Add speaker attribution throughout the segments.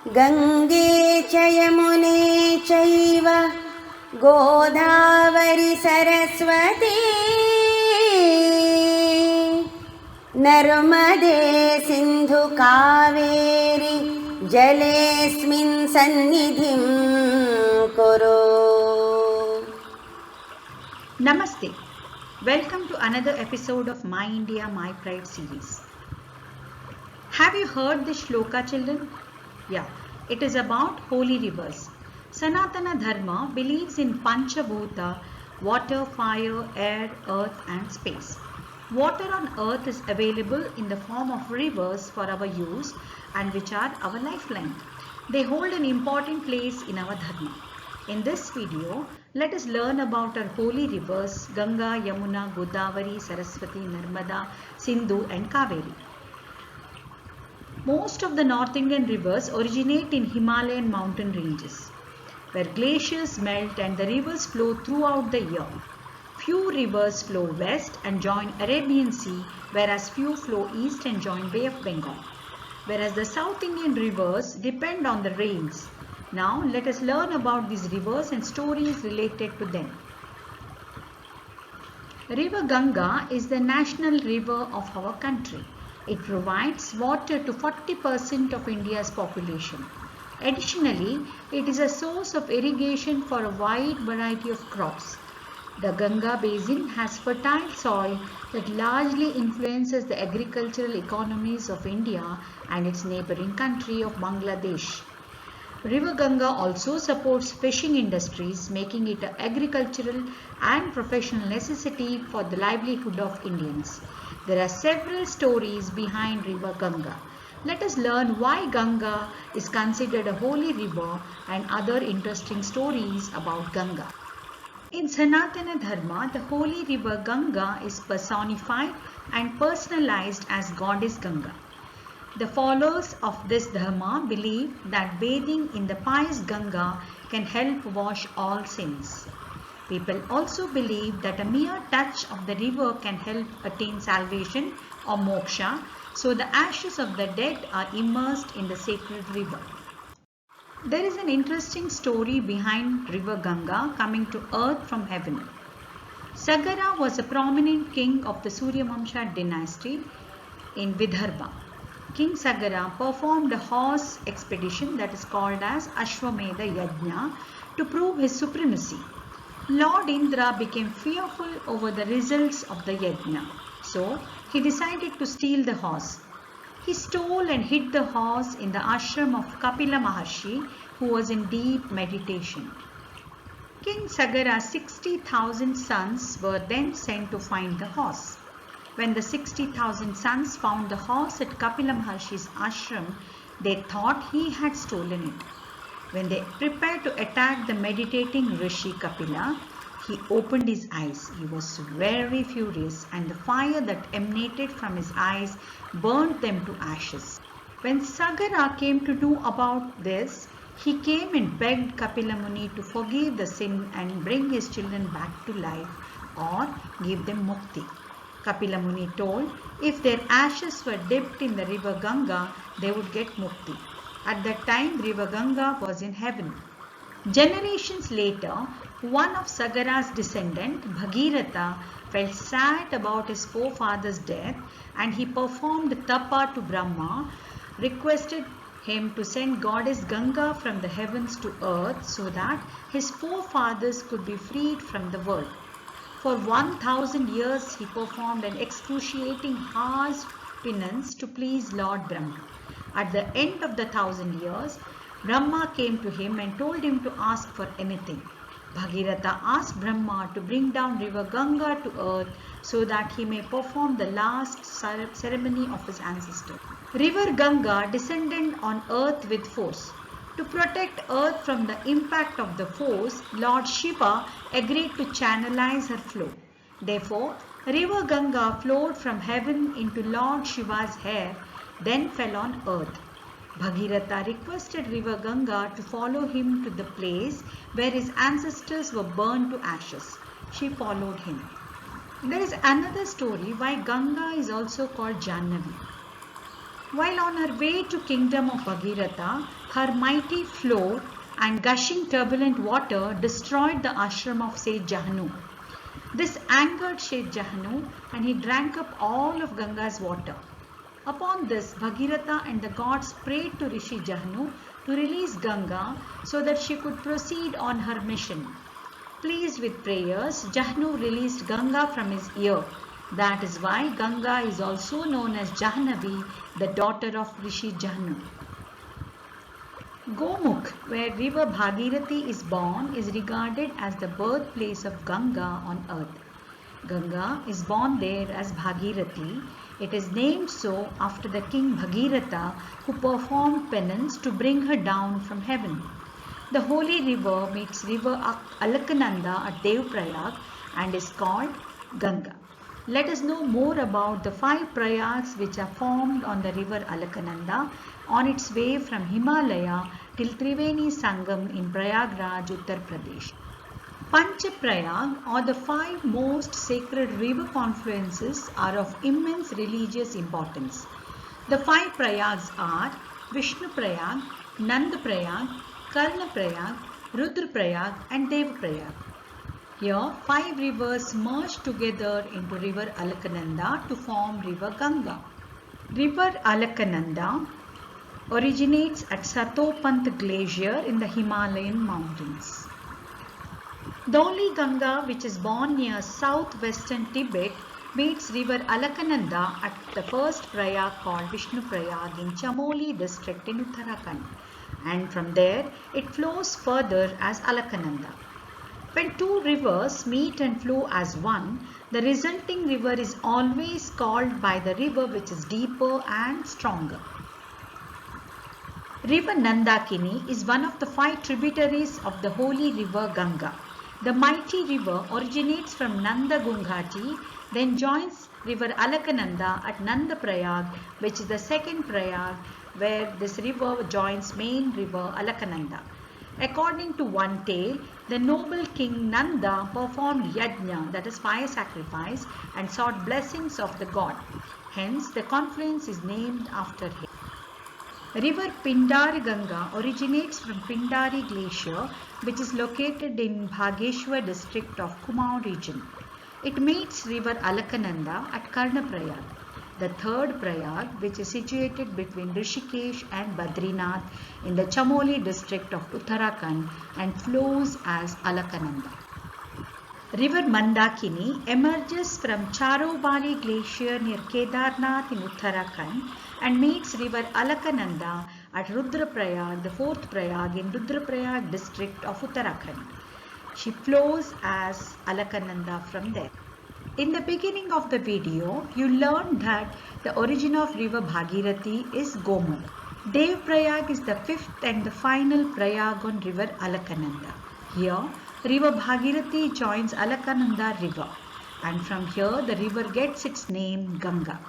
Speaker 1: गंगे च यमुने चैव गोदावरी सरस्वती नर्मदे सिन्धु कावेरी जलेऽस्मिन् सन्निधिं कुरु।
Speaker 2: Namaste. Welcome to another episode of My India, My Pride series. Have you heard this shloka, children? Yeah, it is about holy rivers. Sanatana Dharma believes in Panchabhuta, water, fire, air, earth and space. Water on earth is available in the form of rivers for our use and which are our lifeline. They hold an important place in our Dharma. In this video, let us learn about our holy rivers Ganga, Yamuna, Godavari, Saraswati, Narmada, Sindhu and Kaveri. Most of the North Indian rivers originate in Himalayan mountain ranges, where glaciers melt and the rivers flow throughout the year. Few rivers flow west and join Arabian Sea, whereas few flow east and join Bay of Bengal. Whereas the South Indian rivers depend on the rains. Now let us learn about these rivers and stories related to them. River Ganga is the national river of our country. It provides water to 40% of India's population. Additionally, it is a source of irrigation for a wide variety of crops. The Ganga basin has fertile soil that largely influences the agricultural economies of India and its neighboring country of Bangladesh. River Ganga also supports fishing industries, making it an agricultural and professional necessity for the livelihood of Indians. There are several stories behind River Ganga. Let us learn why Ganga is considered a holy river and other interesting stories about Ganga. In Sanatana Dharma, the holy river Ganga is personified and personalized as Goddess Ganga. The followers of this dharma believe that bathing in the pious Ganga can help wash all sins. People also believe that a mere touch of the river can help attain salvation or moksha, so the ashes of the dead are immersed in the sacred river. There is an interesting story behind river Ganga coming to earth from heaven. Sagara was a prominent king of the Suryavamsha dynasty in Vidarbha. King Sagara performed a horse expedition that is called as Ashwamedha Yajna to prove his supremacy. Lord Indra became fearful over the results of the Yajna, so he decided to steal the horse. He stole and hid the horse in the ashram of Kapila Maharshi, who was in deep meditation. King Sagara's 60,000 sons were then sent to find the horse. When the 60,000 sons found the horse at Kapila Maharshi's ashram, they thought he had stolen it. When they prepared to attack the meditating Rishi Kapila, he opened his eyes. He was very furious and the fire that emanated from his eyes burnt them to ashes. When Sagara came to know about this, he came and begged Kapila Muni to forgive the sin and bring his children back to life or give them mukti. Kapila Muni told if their ashes were dipped in the river Ganga, they would get mukti. At that time, river Ganga was in heaven. Generations later, one of Sagara's descendant, Bhagiratha, felt sad about his forefather's death and he performed tapa to Brahma, requested him to send goddess Ganga from the heavens to earth so that his forefathers could be freed from the world. For 1,000 years he performed an excruciating harsh penance to please Lord Brahma. At the end of the 1,000 years, Brahma came to him and told him to ask for anything. Bhagiratha asked Brahma to bring down river Ganga to earth so that he may perform the last ceremony of his ancestors. River Ganga descended on earth with force. To protect earth from the impact of the force, Lord Shiva agreed to channelize her flow. Therefore, river Ganga flowed from heaven into Lord Shiva's hair, then fell on earth. Bhagiratha requested river Ganga to follow him to the place where his ancestors were burned to ashes. She followed him. There is another story why Ganga is also called Jannavi. While on her way to kingdom of Bhagirath, her mighty flow and gushing turbulent water destroyed the ashram of Seth Jahanu. This angered Seth Jahanu and he drank up all of Ganga's water. Upon this, Bhagirath and the gods prayed to Rishi Jahanu to release Ganga so that she could proceed on her mission. Pleased with prayers, Jahanu released Ganga from his ear. That is why Ganga is also known as Jahnavi, the daughter of Rishi Jahanu. Gomukh, where river Bhagirathi is born, is regarded as the birthplace of Ganga on earth. Ganga is born there as Bhagirathi. It is named so after the king Bhagiratha, who performed penance to bring her down from heaven. The holy river meets river Alaknanda at Devprayag and is called Ganga. Let us know more about the 5 prayags which are formed on the river Alaknanda on its way from Himalaya till Triveni Sangam in Prayagraj, Uttar Pradesh. Panchaprayag, or the 5 most sacred river confluences, are of immense religious importance. The 5 prayags are Vishnu Prayag, Nand Prayag, Karna Prayag, Rudra Prayag and Deva Prayag. Here 5 rivers merge together into river Alaknanda to form river Ganga. River Alaknanda originates at Satopant Glacier in the Himalayan mountains. The only Ganga which is born near southwestern Tibet meets river Alaknanda at the first prayag called Vishnu Prayag in Chamoli district in Uttarakhand, and from there it flows further as Alaknanda. When 2 rivers meet and flow as one, the resulting river is always called by the river which is deeper and stronger. River Nandakini is one of the 5 tributaries of the holy river Ganga. The mighty river originates from Nanda Gungati, then joins river Alaknanda at Nanda Prayag, which is the second prayag where this river joins main river Alaknanda. According to one tale, the noble king Nanda performed yajna, that is fire sacrifice, and sought blessings of the god. Hence, the confluence is named after him. River Pindari Ganga originates from Pindari Glacier, which is located in Bhageshwar district of Kumaon region. It meets river Alaknanda at Karnaprayag, the third prayag, which is situated between Rishikesh and Badrinath in the Chamoli district of Uttarakhand and flows as Alaknanda. River Mandakini emerges from Charobali Glacier near Kedarnath in Uttarakhand and meets river Alaknanda at Rudraprayag, the fourth prayag in Rudraprayag district of Uttarakhand. She flows as Alaknanda from there. In the beginning of the video, you learned that the origin of river Bhagirathi is Gomukh. Devprayag is the 5th and the final prayag on river Alaknanda. Here, river Bhagirathi joins Alaknanda river, and from here the river gets its name Ganga.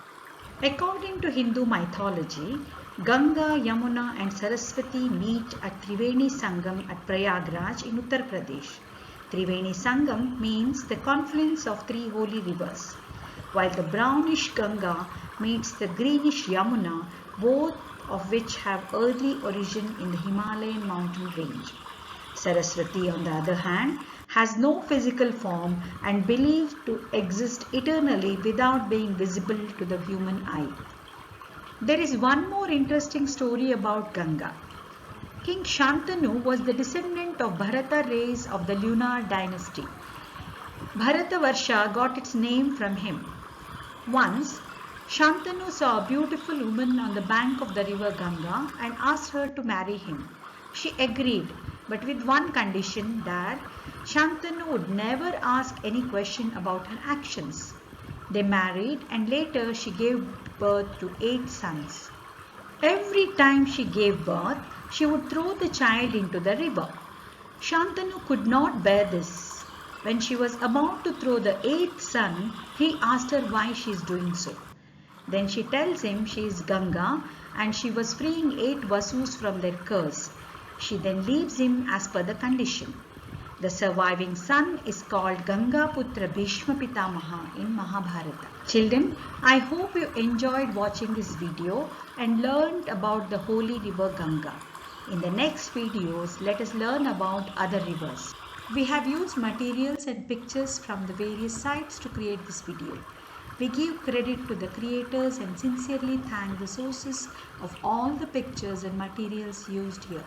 Speaker 2: According to Hindu mythology, Ganga, Yamuna and Saraswati meet at Triveni Sangam at Prayagraj in Uttar Pradesh. Triveni Sangam means the confluence of 3 holy rivers, while the brownish Ganga meets the greenish Yamuna, both of which have early origin in the Himalayan mountain range. Saraswati, on the other hand, has no physical form and believed to exist eternally without being visible to the human eye. There is one more interesting story about Ganga. King Shantanu was the descendant of Bharata race of the lunar dynasty. Bharatavarsha got its name from him. Once, Shantanu saw a beautiful woman on the bank of the river Ganga and asked her to marry him. She agreed, but with one condition, that Shantanu would never ask any question about her actions. They married and later she gave birth to 8 sons. Every time she gave birth, she would throw the child into the river. Shantanu could not bear this. When she was about to throw the 8th son, he asked her why she is doing so. Then she tells him she is Ganga and she was freeing 8 Vasus from their curse. She then leaves him as per the condition. The surviving son is called Ganga Putra Bhishma Pitamaha in Mahabharata. Children, I hope you enjoyed watching this video and learned about the holy river Ganga. In the next videos, let us learn about other rivers. We have used materials and pictures from the various sites to create this video. We give credit to the creators and sincerely thank the sources of all the pictures and materials used here.